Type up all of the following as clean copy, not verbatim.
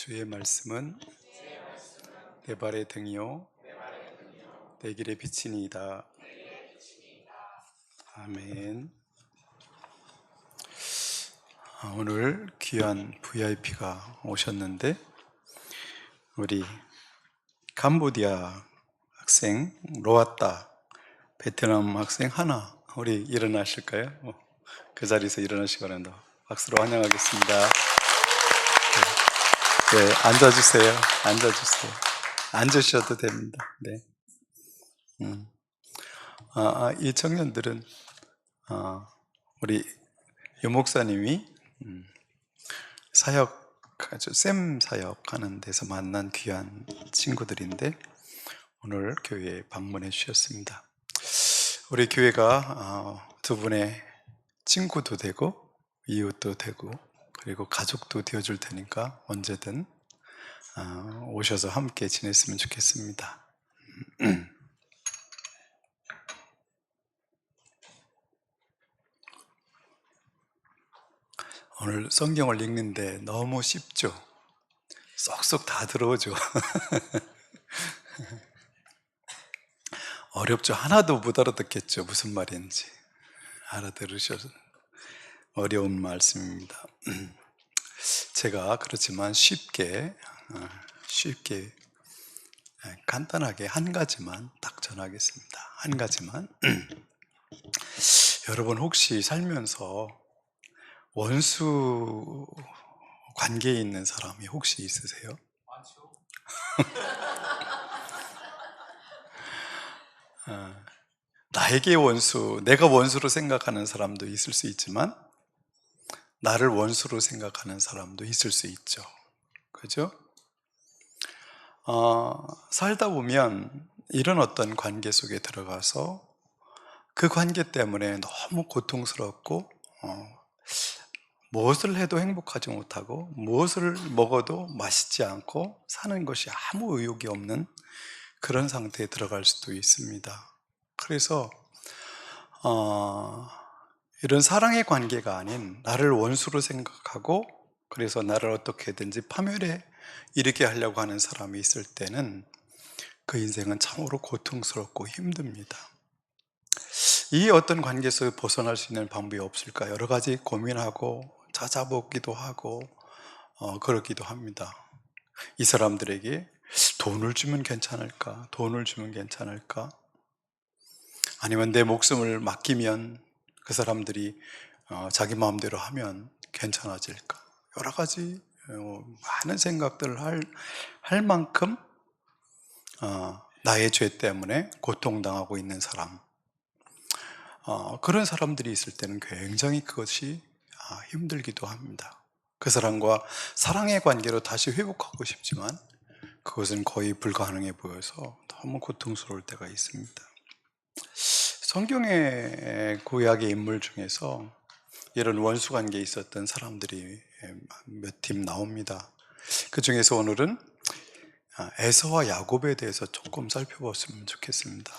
주의 말씀은 내 발의 등이요 내 길의 빛이니이다. 아멘. 오늘 귀한 VIP가 오셨는데 우리 캄보디아 학생 로았다, 베트남 학생 하나, 우리 일어나실까요? 그 자리에서 일어나시기 바랍니다. 박수로 환영하겠습니다. 네, 앉아주세요. 앉아주세요. 앉으셔도 됩니다. 네. 이 청년들은 우리 유 목사님이 사역, 아주 쌤 사역하는 데서 만난 귀한 친구들인데 오늘 교회에 방문해 주셨습니다. 우리 교회가 두 분의 친구도 되고 이웃도 되고 그리고 가족도 되어줄 테니까 언제든 오셔서 함께 지냈으면 좋겠습니다. 오늘 성경을 읽는데 너무 쉽죠? 쏙쏙 다 들어오죠? 어렵죠? 하나도 못 알아듣겠죠? 무슨 말인지 알아들으셔서 어려운 말씀입니다. 제가 그렇지만 쉽게 간단하게 한 가지만 딱 전하겠습니다. 한 가지만. 여러분 혹시 살면서 원수 관계에 있는 사람이 혹시 있으세요? 많죠. 나에게 원수, 내가 원수로 생각하는 사람도 있을 수 있지만 나를 원수로 생각하는 사람도 있을 수 있죠. 그죠? 살다 보면 이런 어떤 관계 속에 들어가서 그 관계 때문에 너무 고통스럽고 무엇을 해도 행복하지 못하고 무엇을 먹어도 맛있지 않고 사는 것이 아무 의욕이 없는 그런 상태에 들어갈 수도 있습니다. 그래서 이런 사랑의 관계가 아닌 나를 원수로 생각하고 그래서 나를 어떻게든지 파멸에 이르게 하려고 하는 사람이 있을 때는 그 인생은 참으로 고통스럽고 힘듭니다. 이 어떤 관계에서 벗어날 수 있는 방법이 없을까 여러 가지 고민하고 찾아보기도 하고 그러기도 합니다. 이 사람들에게 돈을 주면 괜찮을까? 돈을 주면 괜찮을까? 아니면 내 목숨을 맡기면 그 사람들이 자기 마음대로 하면 괜찮아질까? 여러 가지 많은 생각들을 할 만큼 나의 죄 때문에 고통당하고 있는 사람, 그런 사람들이 있을 때는 굉장히 그것이 힘들기도 합니다. 그 사람과 사랑의 관계로 다시 회복하고 싶지만 그것은 거의 불가능해 보여서 너무 고통스러울 때가 있습니다. 성경의 구약의 인물 중에서 이런 원수 관계에 있었던 사람들이 몇 팀 나옵니다. 그 중에서 오늘은 에서와 야곱에 대해서 조금 살펴봤으면 좋겠습니다.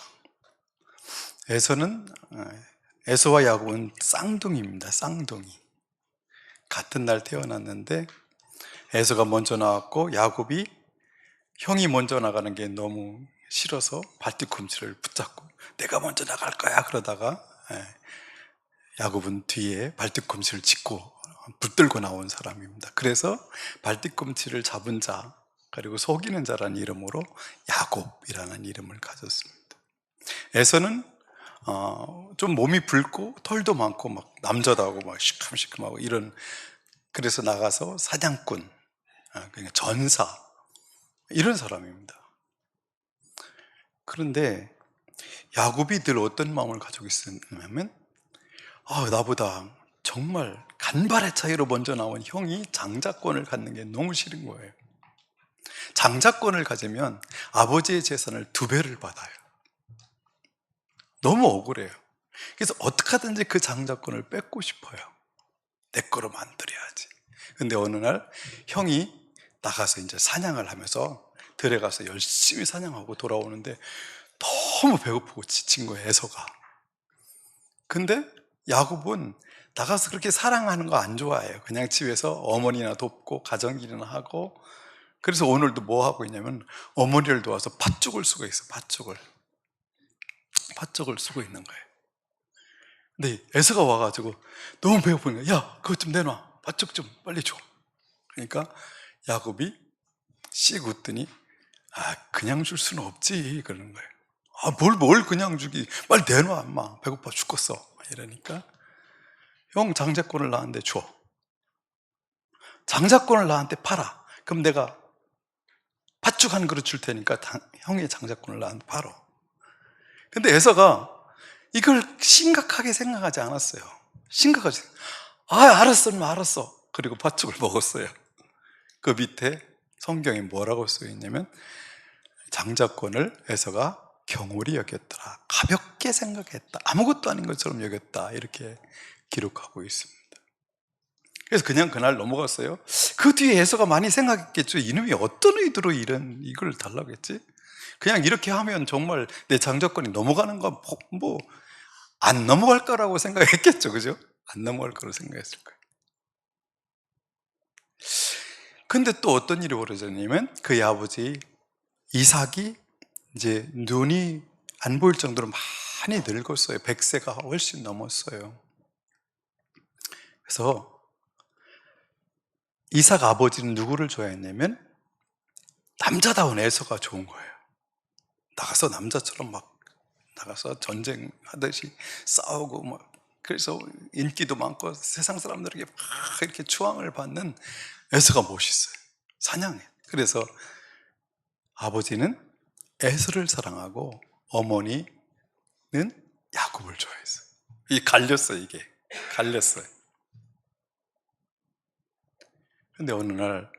에서와 야곱은 쌍둥이입니다. 쌍둥이. 같은 날 태어났는데 에서가 먼저 나왔고 야곱이 형이 먼저 나가는 게 너무 싫어서 발뒤꿈치를 붙잡고 내가 먼저 나갈 거야 그러다가 야곱은 뒤에 발뒤꿈치를 짚고 붙들고 나온 사람입니다. 그래서 발뒤꿈치를 잡은 자 그리고 속이는 자라는 이름으로 야곱이라는 이름을 가졌습니다. 에서는 좀 몸이 붉고 털도 많고 막 남자다고 막 시큼시큼하고 이런, 그래서 나가서 사냥꾼, 그러니까 전사 이런 사람입니다. 그런데 야곱이 늘 어떤 마음을 가지고 있었냐면 나보다 정말 간발의 차이로 먼저 나온 형이 장자권을 갖는 게 너무 싫은 거예요. 장자권을 가지면 아버지의 재산을 2배를 받아요. 너무 억울해요. 그래서 어떻게 하든지 그 장자권을 뺏고 싶어요. 내 거로 만들어야지. 근데 어느 날 형이 나가서 이제 사냥을 하면서 들에 가서 열심히 사냥하고 돌아오는데 너무 배고프고 지친 거예요, 에서가. 근데 야곱은 나가서 그렇게 사랑하는 거 안 좋아해요. 그냥 집에서 어머니나 돕고 가정일이나 하고 그래서 오늘도 뭐 하고 있냐면 어머니를 도와서 팥죽을 쓰고 있어. 팥죽을 쓰고 있는 거예요. 근데 에서가 와가지고 너무 배고프니까 야 그것 좀 내놔, 팥죽 좀 빨리 줘. 그러니까 야곱이 씩 웃더니 그냥 줄 수는 없지 그러는 거예요. 뭘 그냥 주기, 빨리 내놔 엄마, 배고파 죽겠어 이러니까 형 장자권을 나한테 줘, 장자권을 나한테 팔아, 그럼 내가 팥죽 한 그릇 줄 테니까 형의 장자권을 나한테 팔어. 근데 에서가 이걸 심각하게 생각하지 않았어요. 심각하지. 알았어 엄마 알았어. 그리고 팥죽을 먹었어요. 그 밑에 성경에 뭐라고 써있냐면 장자권을 에서가 경홀히 여겼더라, 가볍게 생각했다, 아무것도 아닌 것처럼 여겼다, 이렇게 기록하고 있습니다. 그래서 그냥 그날 넘어갔어요. 그 뒤에 에서가 많이 생각했겠죠. 이놈이 어떤 의도로 이걸 달라고 했지? 그냥 이렇게 하면 정말 내 장자권이 넘어가는 거 안 넘어갈 거라고 생각했겠죠. 그죠? 안 넘어갈 거라고 생각했을 거예요. 근데 또 어떤 일이 벌어졌냐면 그의 아버지 이삭이 이제 눈이 안 보일 정도로 많이 늙었어요. 100세가 훨씬 넘었어요. 그래서 이삭 아버지는 누구를 좋아했냐면 남자다운 에서가 좋은 거예요. 나가서 남자처럼 막 나가서 전쟁하듯이 싸우고 막, 그래서 인기도 많고 세상 사람들에게 막 이렇게 추앙을 받는 에서가 멋있어요. 사냥해. 그래서 아버지는 에서를 사랑하고 어머니는 야곱을 좋아했어요. 이게 갈렸어요. 근데 어느 날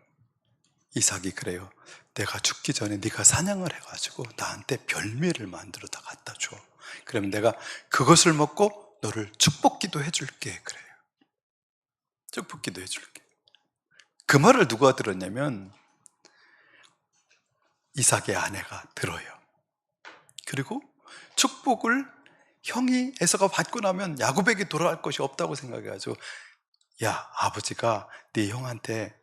이삭이 그래요. 내가 죽기 전에 네가 사냥을 해가지고 나한테 별미를 만들어 다 갖다 줘. 그러면 내가 그것을 먹고 너를 축복기도 해줄게. 그래요. 축복기도 해줄게. 그 말을 누가 들었냐면 이삭의 아내가 들어요. 그리고 축복을 형이 에서가 받고 나면 야곱에게 돌아갈 것이 없다고 생각해가지고 야 아버지가 네 형한테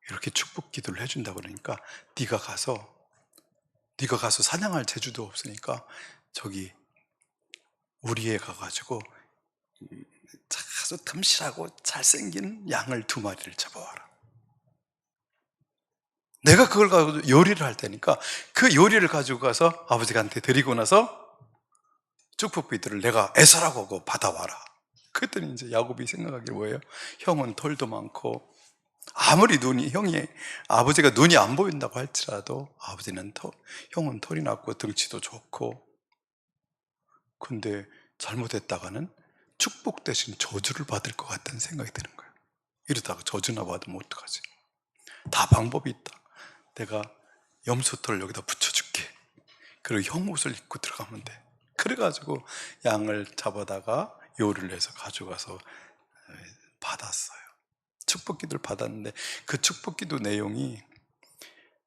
이렇게 축복 기도를 해준다 그러니까 네가 가서 사냥할 재주도 없으니까 저기 우리 애 가가지고 아주 듬실하고 잘생긴 양을 2마리를 잡아와라. 내가 그걸 가지고 요리를 할 테니까 그 요리를 가지고 가서 아버지한테 드리고 나서 축복 비들을 내가 에서라고 하고 받아와라. 그랬더니 이제 야곱이 생각하기를 뭐예요? 형은 털도 많고 아무리 아버지가 눈이 안 보인다고 할지라도 형은 털이 났고 덩치도 좋고, 근데 잘못했다가는 축복 대신 저주를 받을 것 같다는 생각이 드는 거예요. 이러다가 저주나 받으면 어떡하지? 다 방법이 있다. 내가 염소털을 여기다 붙여줄게. 그리고 형 옷을 입고 들어가면 돼. 그래가지고 양을 잡아다가 요리를 해서 가져가서 받았어요. 축복기도를 받았는데 그 축복기도 내용이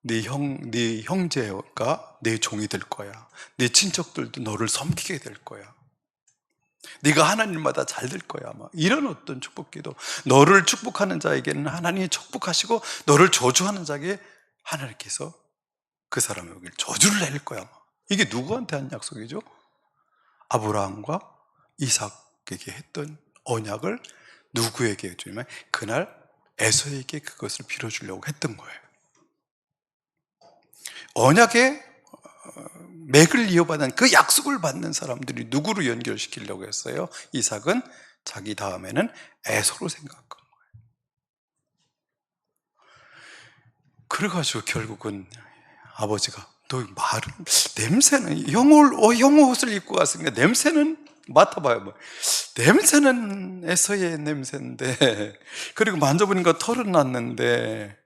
네 형제가 내 종이 될 거야. 네 친척들도 너를 섬기게 될 거야. 네가 하나님마다 잘 될 거야. 막 이런 어떤 축복기도. 너를 축복하는 자에게는 하나님이 축복하시고 너를 저주하는 자에게 하나님께서 그 사람에게 저주를 내릴 거야. 이게 누구한테 한 약속이죠? 아브라함과 이삭에게 했던 언약을 누구에게 해주냐면 그날 에서에게 그것을 빌어주려고 했던 거예요. 언약의 맥을 이어받은 그 약속을 받는 사람들이 누구로 연결시키려고 했어요? 이삭은 자기 다음에는 에서로 생각한 거예요. 그래가지고 결국은 아버지가 너 말은 냄새는 형 옷을 입고 왔으니까 냄새는 맡아봐요. 냄새는 에서의 냄새인데 그리고 만져보니까 털은 났는데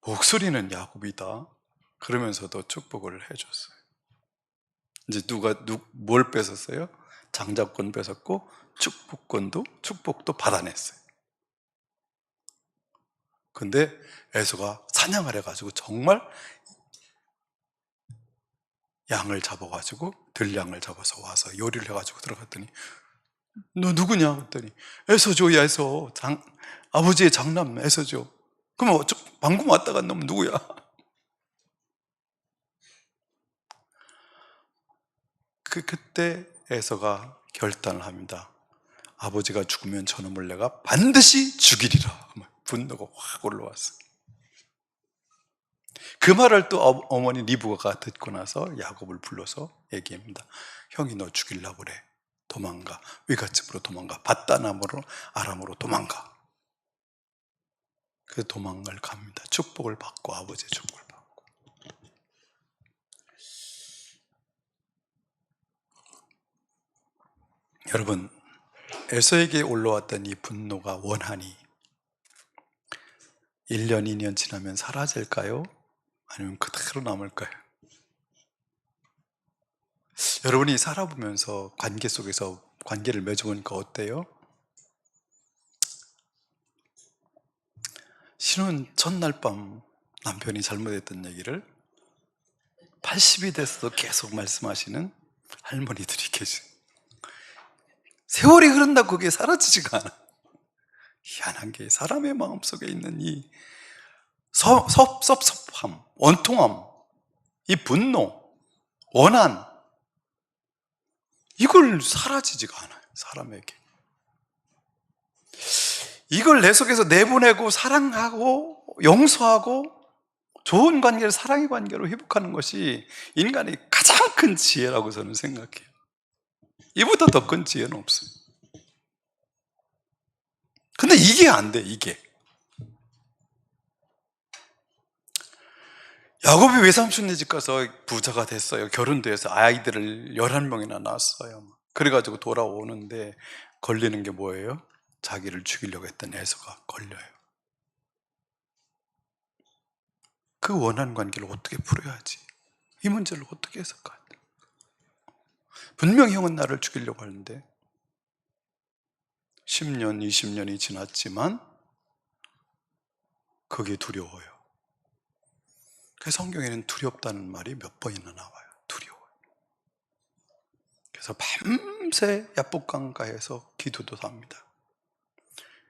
목소리는 야곱이다. 그러면서도 축복을 해줬어요. 이제 뭘 뺏었어요? 장자권 뺏었고 축복도 받아냈어요. 근데 에서가 사냥을 해가지고 정말 양을 잡아가지고 들량을 잡아서 와서 요리를 해가지고 들어갔더니 너 누구냐? 그랬더니 에서조야. 에서 아버지의 장남 에서죠. 그럼 방금 왔다 간 놈은 누구야? 그때 에서가 결단을 합니다. 아버지가 죽으면 저놈을 내가 반드시 죽이리라. 분노가 확 올라왔어요. 그 말을 또 어머니 리브가가 듣고 나서 야곱을 불러서 얘기합니다. 형이 너 죽이려고 그래. 도망가. 위갓집으로 도망가. 밧다나무로 아람으로 도망가. 그래서 도망을 갑니다. 축복을 받고, 아버지의 축복을 받고. 여러분, 에서에게 올라왔던 이 분노가, 원한이 1년, 2년 지나면 사라질까요? 아니면 그대로 남을까요? 여러분이 살아보면서 관계 속에서 관계를 맺어보니까 어때요? 신혼 첫날 밤 남편이 잘못했던 얘기를 80이 됐어도 계속 말씀하시는 할머니들이 계세요. 세월이 흐른다고 그게 사라지지가 않아. 희한한 게 사람의 마음속에 있는 이 섭섭함, 원통함, 이 분노, 원한, 이걸 사라지지가 않아요. 사람에게. 이걸 내 속에서 내보내고 사랑하고 용서하고 좋은 관계를 사랑의 관계로 회복하는 것이 인간의 가장 큰 지혜라고 저는 생각해요. 이보다 더 큰 지혜는 없어요. 근데 이게 안 돼, 이게. 야곱이 외삼촌네 집 가서 부자가 됐어요. 결혼도 해서 아이들을 11명이나 낳았어요. 그래가지고 돌아오는데 걸리는 게 뭐예요? 자기를 죽이려고 했던 에서가 걸려요. 그 원한 관계를 어떻게 풀어야지? 이 문제를 어떻게 해석할까? 분명히 형은 나를 죽이려고 하는데 10년, 20년이 지났지만 그게 두려워요. 그래서 성경에는 두렵다는 말이 몇 번이나 나와요. 두려워요. 그래서 밤새 야복강가에서 기도도 합니다.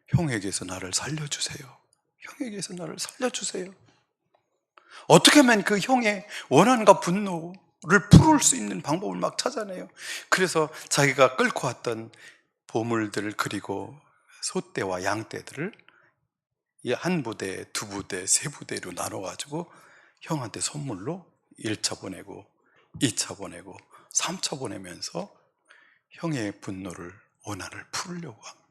형에게서 나를 살려주세요. 형에게서 나를 살려주세요. 어떻게 하면 그 형의 원한과 분노를 풀을 수 있는 방법을 막 찾아내요. 그래서 자기가 끌고 왔던 보물들, 그리고 소떼와 양떼들을 한 부대, 두 부대, 세 부대로 나눠가지고 형한테 선물로 1차 보내고 2차 보내고 3차 보내면서 형의 분노를, 원한을 풀려고 합니다.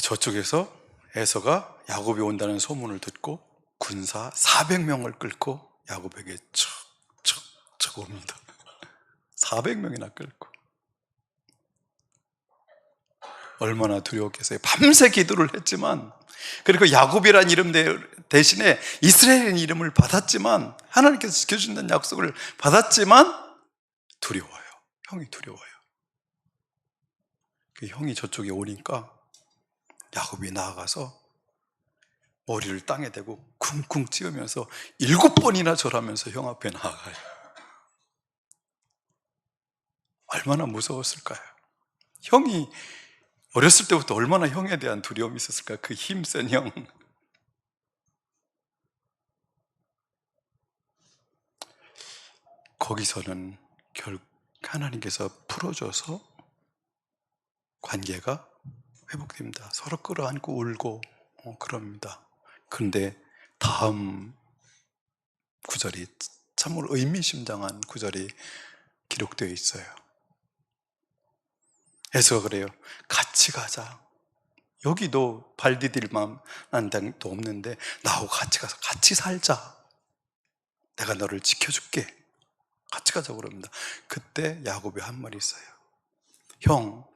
저쪽에서 에서가 야곱이 온다는 소문을 듣고 군사 400명을 끌고 야곱에게 척 옵니다. 400명이나 끌고. 얼마나 두려웠겠어요. 밤새 기도를 했지만, 그리고 야곱이라는 이름 대신에 이스라엘이라는 이름을 받았지만, 하나님께서 지켜준다는 약속을 받았지만 두려워요. 형이 두려워요. 그 형이 저쪽에 오니까 야곱이 나아가서 머리를 땅에 대고 쿵쿵 찌으면서 7번이나 절하면서 형 앞에 나아가요. 얼마나 무서웠을까요? 형이 어렸을 때부터 얼마나 형에 대한 두려움이 있었을까? 그 힘센 형. 거기서는 하나님께서 풀어줘서 관계가 회복됩니다. 서로 끌어안고 울고 그럽니다. 그런데 다음 구절이 참으로 의미심장한 구절이 기록되어 있어요. 에서가 그래요. 같이 가자. 여기도 발 디딜 만한 데도 없는데 나하고 같이 가서 같이 살자. 내가 너를 지켜줄게. 같이 가자고 그럽니다. 그때 야곱이 한 말이 있어요. 형,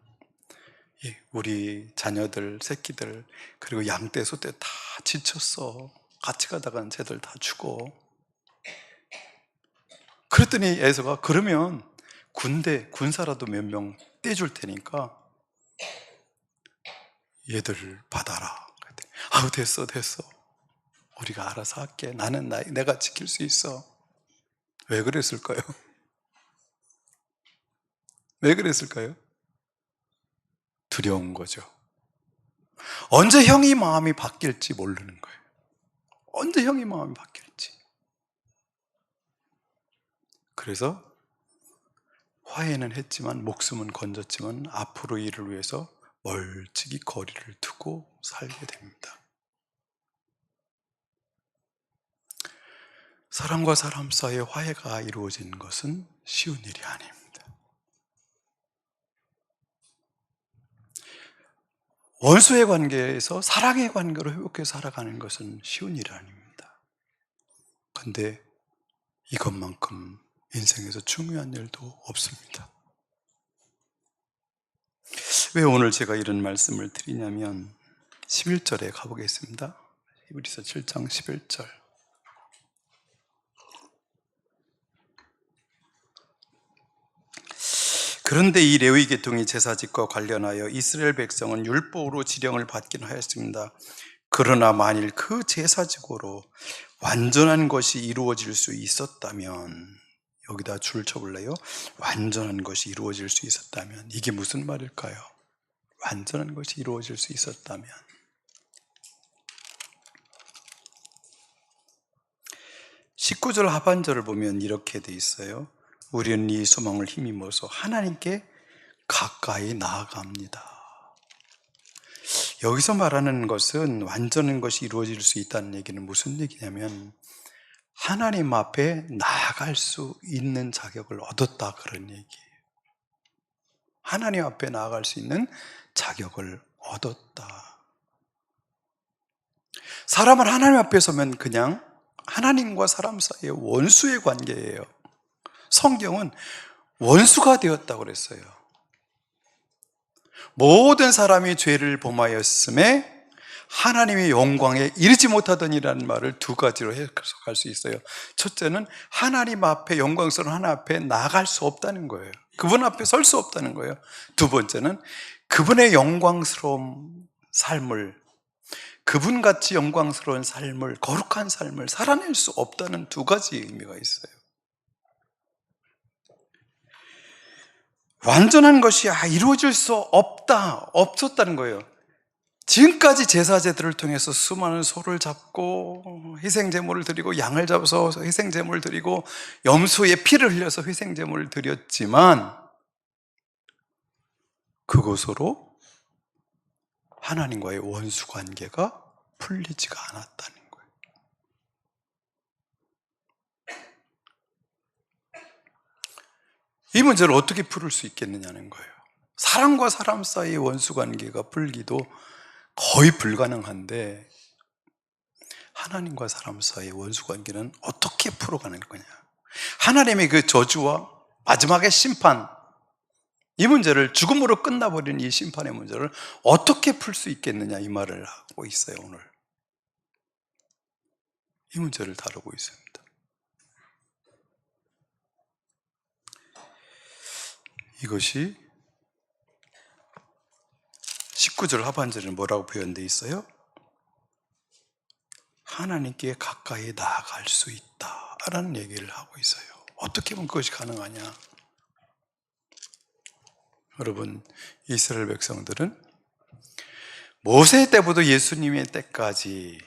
우리 자녀들, 새끼들, 그리고 양떼, 소떼 다 지쳤어. 같이 가다간 쟤들 다 죽어. 그랬더니 에서가 그러면 군사라도 몇 명 떼줄 테니까 얘들을 받아라. 아우, 됐어. 우리가 알아서 할게. 나는 내가 지킬 수 있어. 왜 그랬을까요? 왜 그랬을까요? 두려운 거죠. 언제 형이 마음이 바뀔지 모르는 거예요. 언제 형이 마음이 바뀔지. 그래서 화해는 했지만, 목숨은 건졌지만 앞으로 이를 위해서 멀찍이 거리를 두고 살게 됩니다. 사람과 사람 사이의 화해가 이루어지는 것은 쉬운 일이 아닙니다. 원수의 관계에서 사랑의 관계로 회복해 살아가는 것은 쉬운 일이 아닙니다. 그런데 이것만큼 인생에서 중요한 일도 없습니다. 왜 오늘 제가 이런 말씀을 드리냐면 11절에 가보겠습니다. 히브리서 7장 11절. 그런데 이 레위 계통이 제사직과 관련하여 이스라엘 백성은 율법으로 지령을 받긴 하였습니다. 그러나 만일 그 제사직으로 완전한 것이 이루어질 수 있었다면, 여기다 줄 쳐볼래요? 완전한 것이 이루어질 수 있었다면, 이게 무슨 말일까요? 완전한 것이 이루어질 수 있었다면, 19절 하반절을 보면 이렇게 돼 있어요. 우리는 이 소망을 힘입어서 하나님께 가까이 나아갑니다. 여기서 말하는 것은 완전한 것이 이루어질 수 있다는 얘기는 무슨 얘기냐면, 하나님 앞에 나아갈 수 있는 자격을 얻었다, 그런 얘기예요. 하나님 앞에 나아갈 수 있는 자격을 얻었다. 사람은 하나님 앞에 서면 그냥 하나님과 사람 사이의 원수의 관계예요. 성경은 원수가 되었다고 그랬어요. 모든 사람이 죄를 범하였음에 하나님의 영광에 이르지 못하더니라는 말을 두 가지로 해석할 수 있어요. 첫째는 하나님 앞에, 영광스러운 하나님 앞에 나갈 수 없다는 거예요. 그분 앞에 설 수 없다는 거예요. 두 번째는 그분의 영광스러운 삶을, 그분같이 영광스러운 삶을, 거룩한 삶을 살아낼 수 없다는 두 가지 의미가 있어요. 완전한 것이 이루어질 수 없었다는 거예요. 지금까지 제사제들을 통해서 수많은 소를 잡고 희생제물을 드리고, 양을 잡아서 희생제물을 드리고, 염소의 피를 흘려서 희생제물을 드렸지만 그것으로 하나님과의 원수 관계가 풀리지가 않았다는 거예요. 이 문제를 어떻게 풀을 수 있겠느냐는 거예요. 사람과 사람 사이의 원수 관계가 풀기도 거의 불가능한데, 하나님과 사람 사이의 원수 관계는 어떻게 풀어가는 거냐? 하나님의 그 저주와 마지막의 심판, 이 문제를, 죽음으로 끝나버리는 이 심판의 문제를 어떻게 풀 수 있겠느냐, 이 말을 하고 있어요. 오늘 이 문제를 다루고 있습니다. 이것이 19절 하반절에 뭐라고 표현되어 있어요? 하나님께 가까이 나아갈 수 있다라는 얘기를 하고 있어요. 어떻게 하면 그것이 가능하냐? 여러분, 이스라엘 백성들은 모세 때부터 예수님의 때까지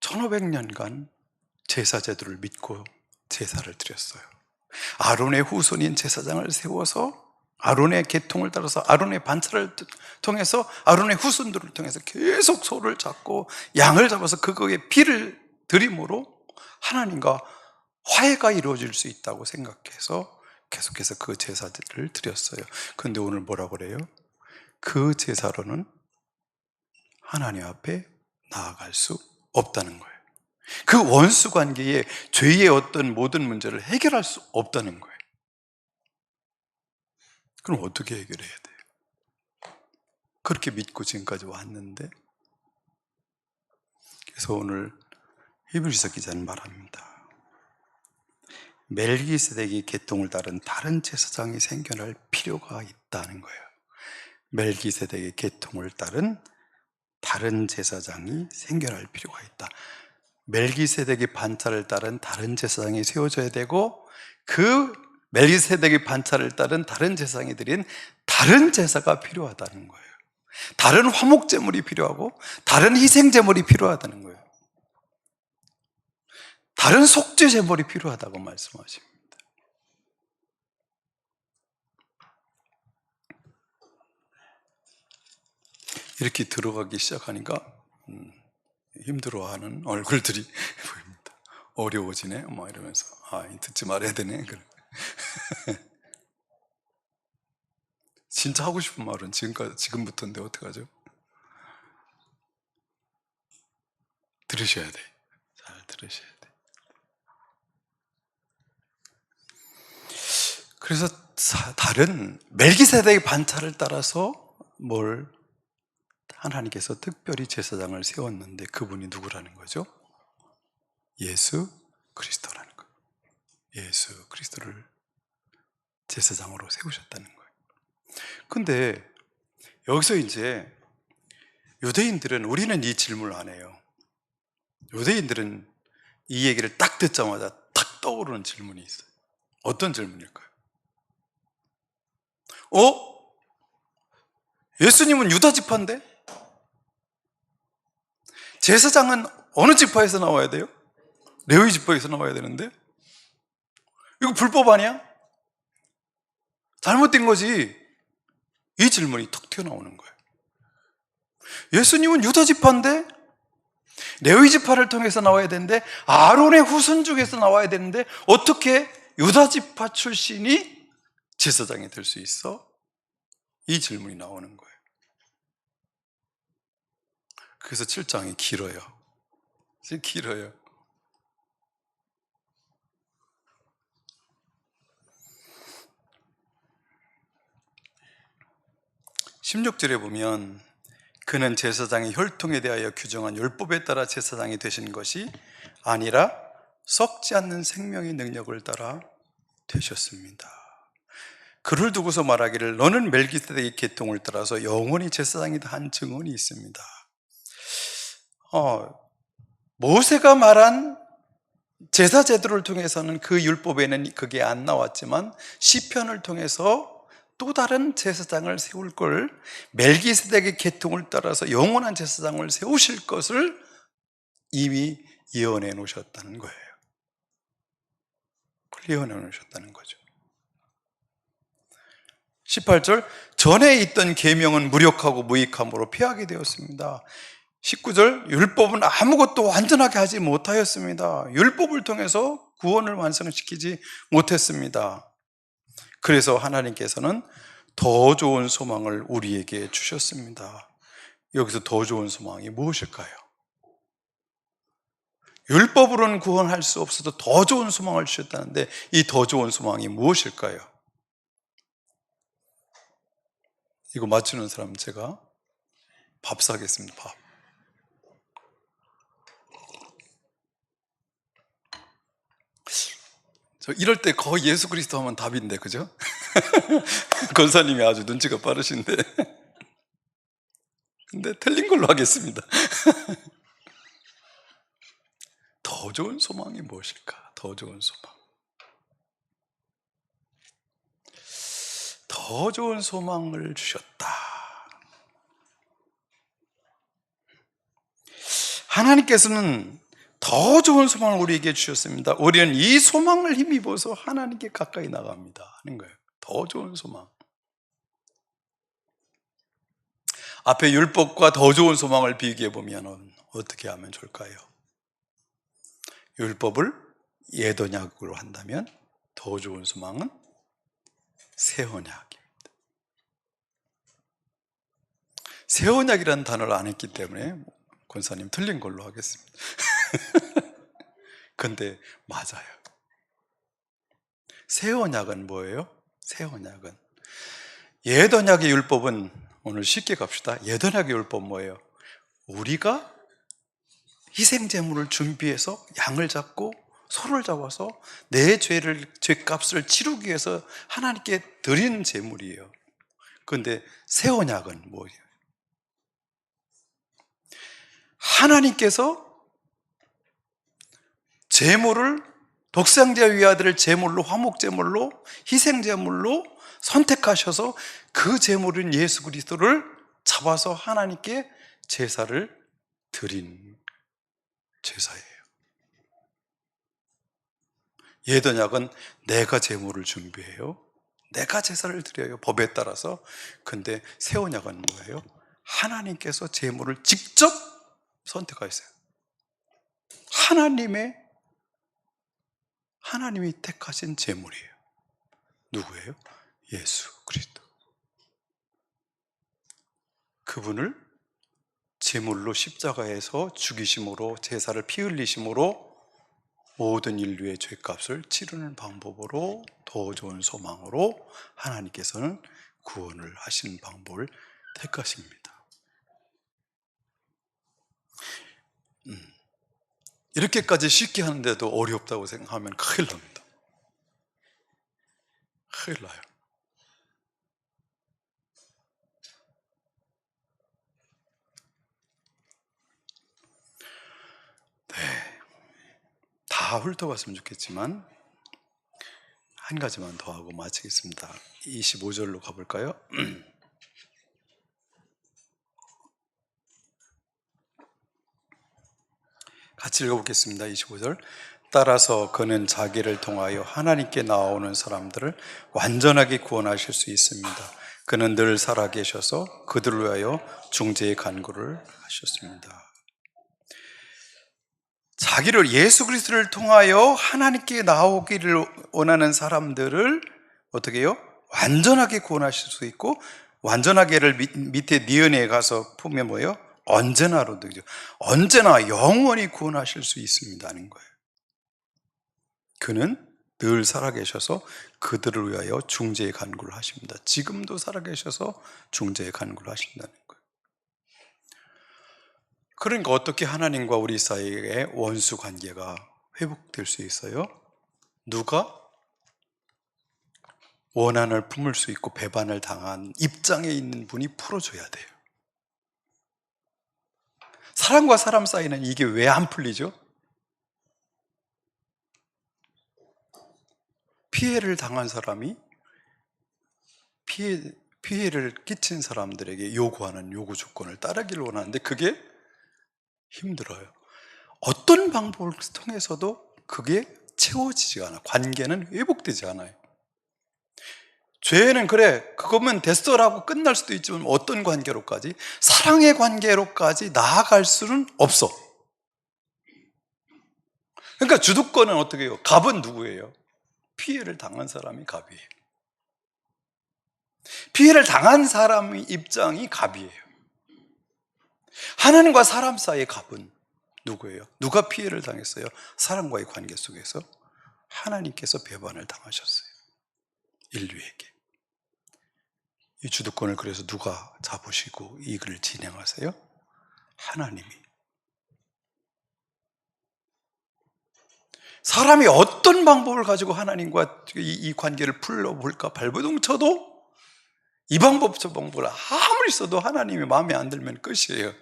1500년간 제사제도를 믿고 제사를 드렸어요. 아론의 후손인 제사장을 세워서 아론의 계통을 따라서 아론의 반차를 통해서 아론의 후손들을 통해서 계속 소를 잡고 양을 잡아서 그거에 피를 드림으로 하나님과 화해가 이루어질 수 있다고 생각해서 계속해서 그 제사들을 드렸어요. 그런데 오늘 뭐라고 그래요? 그 제사로는 하나님 앞에 나아갈 수 없다는 거예요. 그 원수 관계에 죄의 어떤 모든 문제를 해결할 수 없다는 거예요. 그럼 어떻게 해결해야 돼요? 그렇게 믿고 지금까지 왔는데. 그래서 오늘 히브리서 기자는 말합니다. 멜기세덱의 계통을 따른 다른 제사장이 생겨날 필요가 있다는 거예요. 멜기세덱의 계통을 따른 다른 제사장이 생겨날 필요가 있다. 멜기세덱의 반차를 따른 다른 제사장이 세워져야 되고, 그 멜기세덱의 반차를 따른 다른 제사장이 드린 다른 제사가 필요하다는 거예요. 다른 화목제물이 필요하고 다른 희생제물이 필요하다는 거예요. 다른 속죄제물이 필요하다고 말씀하십니다. 이렇게 들어가기 시작하니까 힘들어하는 얼굴들이 보입니다. 어려워지네 막 이러면서 듣지 말아야 되네. 진짜 하고 싶은 말은 지금부터인데 어떡하죠? 들으셔야 돼. 잘 들으셔야 돼. 그래서 다른 멜기세덱의 반차를 따라서 하나님께서 특별히 제사장을 세웠는데 그분이 누구라는 거죠? 예수 그리스도라는 거예요. 예수 그리스도를 제사장으로 세우셨다는 거예요. 근데 여기서 이제 유대인들은 우리는 이 질문을 안 해요. 유대인들은 이 얘기를 딱 듣자마자 탁 떠오르는 질문이 있어요. 어떤 질문일까요? 예수님은 유다 지파인데? 제사장은 어느 지파에서 나와야 돼요? 레위 지파에서 나와야 되는데? 이거 불법 아니야? 잘못된 거지. 이 질문이 턱 튀어나오는 거예요. 예수님은 유다 지파인데? 레위 지파를 통해서 나와야 되는데 아론의 후손 중에서 나와야 되는데 어떻게 유다 지파 출신이 제사장이 될 수 있어? 이 질문이 나오는 거예요. 그래서 7장이 길어요. 길어요. 16절에 보면 그는 제사장의 혈통에 대하여 규정한 율법에 따라 제사장이 되신 것이 아니라 썩지 않는 생명의 능력을 따라 되셨습니다. 그를 두고서 말하기를 너는 멜기세덱의 계통을 따라서 영원히 제사장이다 한 증언이 있습니다. 모세가 말한 제사 제도를 통해서는 그 율법에는 그게 안 나왔지만 시편을 통해서 또 다른 제사장을 세울 걸 멜기세덱의 계통을 따라서 영원한 제사장을 세우실 것을 이미 예언해 놓으셨다는 거예요. 그걸 예언해 놓으셨다는 거죠. 18절 전에 있던 계명은 무력하고 무익함으로 폐하게 되었습니다. 19절 율법은 아무것도 완전하게 하지 못하였습니다. 율법을 통해서 구원을 완성시키지 못했습니다. 그래서 하나님께서는 더 좋은 소망을 우리에게 주셨습니다. 여기서 더 좋은 소망이 무엇일까요? 율법으로는 구원할 수 없어도 더 좋은 소망을 주셨다는데 이 더 좋은 소망이 무엇일까요? 이거 맞추는 사람 제가 밥 사겠습니다. 밥. 저 이럴 때 거의 예수 그리스도 하면 답인데, 그죠? 권사님이 아주 눈치가 빠르신데. 근데 틀린 걸로 하겠습니다. 더 좋은 소망이 무엇일까? 더 좋은 소망. 더 좋은 소망을 주셨다. 하나님께서는 더 좋은 소망을 우리에게 주셨습니다. 우리는 이 소망을 힘입어서 하나님께 가까이 나갑니다 하는 거예요. 더 좋은 소망. 앞에 율법과 더 좋은 소망을 비교해 보면 어떻게 하면 좋을까요? 율법을 옛 언약으로 한다면 더 좋은 소망은 새 언약입니다. 새 언약이라는 단어를 안 했기 때문에 권사님 틀린 걸로 하겠습니다. 근데 맞아요. 새 언약은 뭐예요? 새 언약은 옛 언약의 율법은 오늘 쉽게 갑시다. 옛 언약의 율법 뭐예요? 우리가 희생 제물을 준비해서 양을 잡고 소를 잡아서 내 죄값을 치르기 위해서 하나님께 드리는 제물이에요. 그런데 새 언약은 뭐예요? 하나님께서 제물을 독생자 위아들을 제물로 화목 제물로 희생 제물로 선택하셔서 그 제물인 예수 그리스도를 잡아서 하나님께 제사를 드린 제사예요. 옛 언약은 내가 제물을 준비해요. 내가 제사를 드려요. 법에 따라서. 근데 새 언약은 뭐예요? 하나님께서 재물을 직접 선택하셨어요. 하나님이 택하신 재물이에요. 누구예요? 예수 그리스도. 그분을 제물로 십자가에서 죽이심으로, 제사를 피 흘리심으로 모든 인류의 죄값을 치르는 방법으로, 더 좋은 소망으로 하나님께서는 구원을 하시는 방법을 택하십니다. 이렇게까지 쉽게 하는데도 어렵다고 생각하면 큰일 납니다. 큰일 나요. 다 훑어봤으면 좋겠지만 한 가지만 더 하고 마치겠습니다. 25절로 가볼까요? 같이 읽어보겠습니다. 25절. 따라서 그는 자기를 통하여 하나님께 나오는 사람들을 완전하게 구원하실 수 있습니다. 그는 늘 살아계셔서 그들을 위하여 중재의 간구를 하셨습니다. 자기를, 예수 그리스도를 통하여 하나님께 나오기를 원하는 사람들을 어떻게 해요? 완전하게 구원하실 수 있고, 완전하게를 밑에 니은에 가서 보면 뭐예요? 언제나로 되죠. 언제나 영원히 구원하실 수 있습니다는 거예요. 그는 늘 살아계셔서 그들을 위하여 중재의 간구를 하십니다. 지금도 살아계셔서 중재의 간구를 하신다는 거예요. 그러니까 어떻게 하나님과 우리 사이의 원수 관계가 회복될 수 있어요? 누가 원한을 품을 수 있고 배반을 당한 입장에 있는 분이 풀어줘야 돼요. 사람과 사람 사이는 이게 왜 안 풀리죠? 피해를 당한 사람이 피해를 끼친 사람들에게 요구하는 요구 조건을 따르기를 원하는데 그게 힘들어요. 어떤 방법을 통해서도 그게 채워지지가 않아요. 관계는 회복되지 않아요. 죄는 그래, 그거면 됐어라고 끝날 수도 있지만 어떤 관계로까지? 사랑의 관계로까지 나아갈 수는 없어. 그러니까 주도권은 어떻게 해요? 갑은 누구예요? 피해를 당한 사람이 갑이에요. 피해를 당한 사람의 입장이 갑이에요. 하나님과 사람 사이의 갑은 누구예요? 누가 피해를 당했어요? 사람과의 관계 속에서 하나님께서 배반을 당하셨어요. 인류에게. 이 주도권을 그래서 누가 잡으시고 이 일을 진행하세요? 하나님이. 사람이 어떤 방법을 가지고 하나님과 이 관계를 풀어볼까 발버둥 쳐도 이 방법 저 방법을 아무리 써도 하나님이 마음에 안 들면 끝이에요.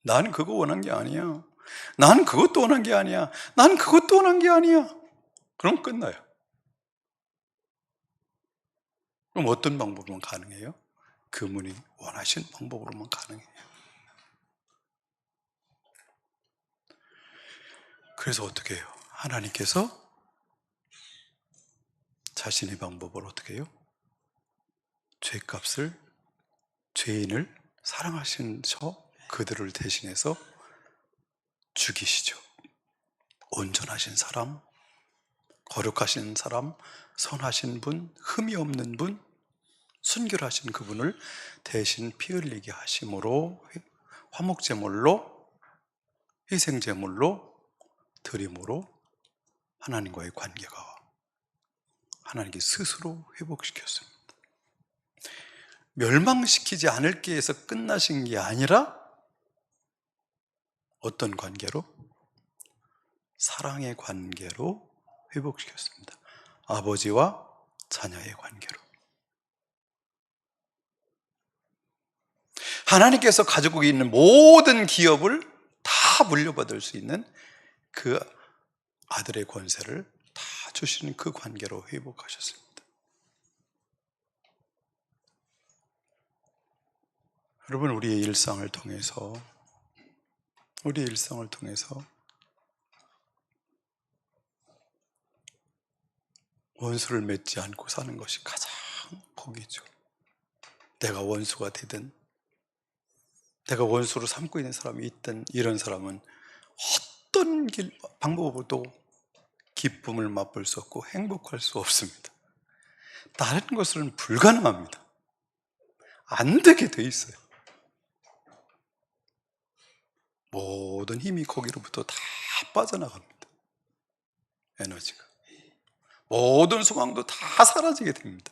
난 그거 원한 게 아니야. 난 그것도 원한 게 아니야. 난 그것도 원한 게 아니야. 그럼 끝나요. 그럼 어떤 방법으로만 가능해요? 그분이 원하신 방법으로만 가능해요. 그래서 어떻게 해요? 하나님께서 자신의 방법을 어떻게 해요? 죄값을, 죄인을 사랑하셔서 그들을 대신해서 죽이시죠. 온전하신 사람, 거룩하신 사람, 선하신 분, 흠이 없는 분, 순결하신 그분을 대신 피 흘리게 하심으로 화목제물로, 희생제물로 드림으로 하나님과의 관계가 하나님께 스스로 회복시켰습니다. 멸망시키지 않을게 해서 끝나신 게 아니라 어떤 관계로? 사랑의 관계로 회복시켰습니다. 아버지와 자녀의 관계로. 하나님께서 가지고 있는 모든 기업을 다 물려받을 수 있는 그 아들의 권세를 다 주시는 그 관계로 회복하셨습니다. 여러분, 우리의 일상을 통해서 원수를 맺지 않고 사는 것이 가장 복이죠. 내가 원수가 되든 내가 원수로 삼고 있는 사람이 있던 이런 사람은 어떤 방법으로도 기쁨을 맛볼 수 없고 행복할 수 없습니다. 다른 것은 불가능합니다. 안 되게 돼 있어요. 모든 힘이 거기로부터 다 빠져나갑니다. 에너지가. 모든 소망도 다 사라지게 됩니다.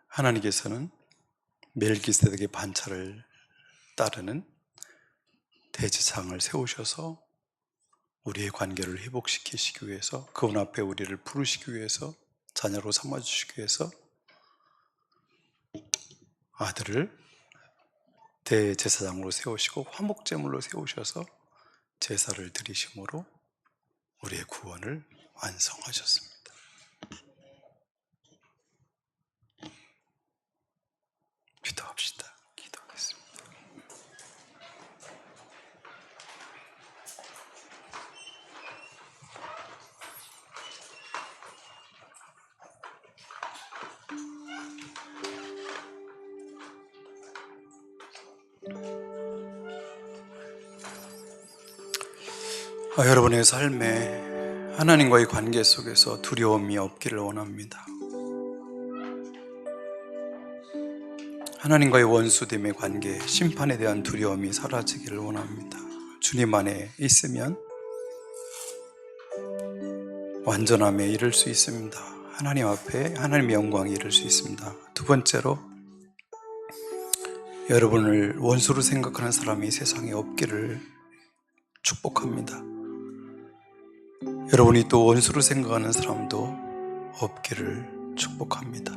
하나님께서는 멜기세덱의 반차를 따르는 대제사장을 세우셔서 우리의 관계를 회복시키시기 위해서, 그분 앞에 우리를 부르시기 위해서, 자녀로 삼아주시기 위해서 아들을 대제사장으로 세우시고 화목제물로 세우셔서 제사를 드리심으로 우리의 구원을 완성하셨습니다. 기도합시다. 기도하겠습니다. 여러분의 삶에 하나님과의 관계 속에서 두려움이 없기를 원합니다. 하나님과의 원수됨의 관계, 심판에 대한 두려움이 사라지기를 원합니다. 주님 안에 있으면 완전함에 이를 수 있습니다. 하나님 앞에 하나님의 영광에 이를 수 있습니다. 두 번째로, 여러분을 원수로 생각하는 사람이 세상에 없기를 축복합니다. 여러분이 또 원수로 생각하는 사람도 없기를 축복합니다.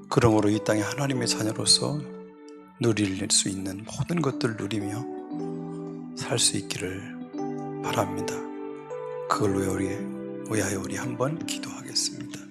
그러므로 이 땅에 하나님의 자녀로서 누릴 수 있는 모든 것들을 누리며 살 수 있기를 바랍니다. 그걸 위하여 우리 한번 기도하겠습니다.